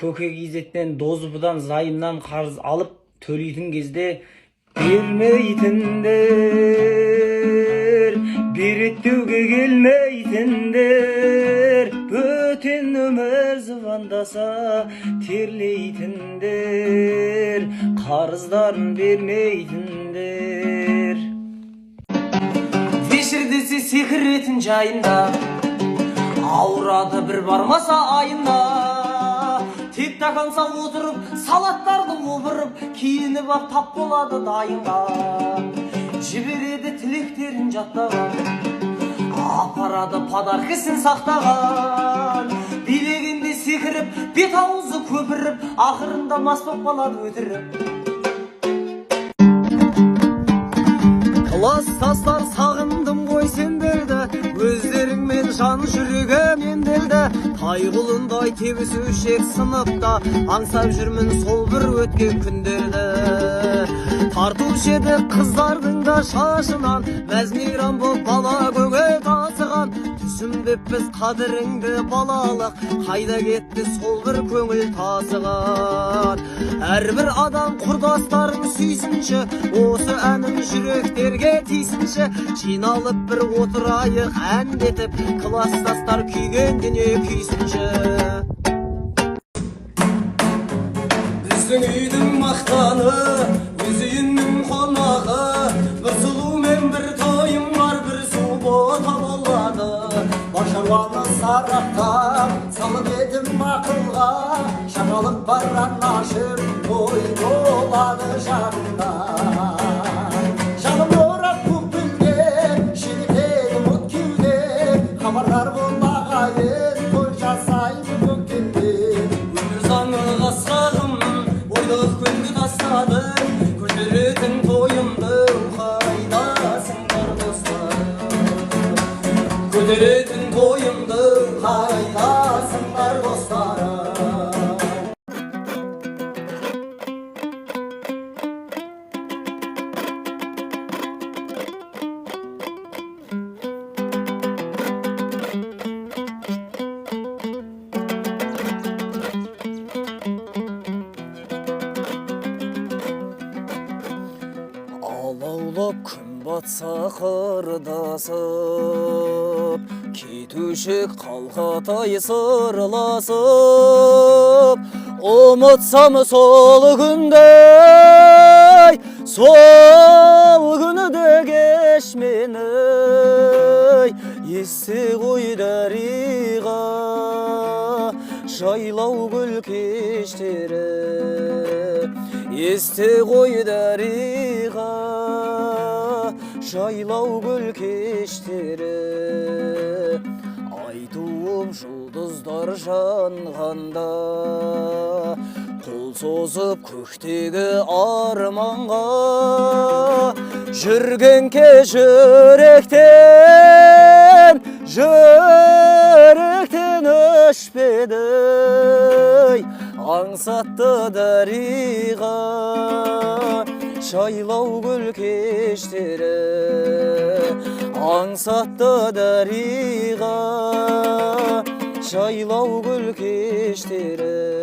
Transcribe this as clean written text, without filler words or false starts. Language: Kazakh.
көкек изеттен дозбудан зайымнан қарыз алып төлейтін кезде бермейтіндер, береттеуге келмейтіндер, бөтен өмір звондаса терлейтіндер, қарыздарын бермейтіндер. Вечер десе секіретін жайында, ауырады бір бармаса айында, тек тақанса отырып, салаттарды опырып, киініп ақ тап болады дайынға. Жібереді тілектерін жаттаған, апарады подаркасын сақтаған, билегенде секіріп, бет аузы көпіріп, ақырында мас боп қалады өтіріп. Класстастар сағындым ғой сендерді, өздеріңмен жан жүрегім емделді. Тайғұлындай тебісушек сыныпта, аңсап жүрмін сол бір өткен күндерді. Тартушы еді қыздардың да шашынан, мәз-мейрам боп бала көңіл тасыған. Түсінбеп біз қадіріңді балалық, қайда кетті сол бір көңіл тасыған. Әрбір адам құрдастарын сүйсінші, осы әнім жүректерге тисінші. Жиналып бір отырайық әндетіп, класстастар күйген дүние күйсінші. Біздің үйдің мақтаны, өз үйінің қонағы, бір сұлу мен бір тойым бар, бір су бота болады. Башаруаны сарақтап, салып едім ақылға, шағалық бар анашым, той болады жанында. Жаным орап көкпілде, шелетеді мұт кеуде, хабардар болмағайын, той жасайды көктемде. Өмір заңы қасқағым, ойлық күнді тастадым, көтеретін тойымды қайдасыңдар достарым. Көтеретін тойымды қайдасыңдар достарым. Алаулап күн батса қырдасып, кетушек қалқатай сырласып, ұмытсам сол күндей, сол күні де кеш мені. Есте ғой дариға, жайлау гүл кештері. Есте ғой дариға, жайлау гүл кештері. Айтуым жұлдыздар жанғанда, қол созып көктегі арманға. Жүрген ке жүректен, жүректен өшпеді. Аңсатты дариға, жайлау гүл кештері. Аңсатты дариға, жайлау гүл кештері.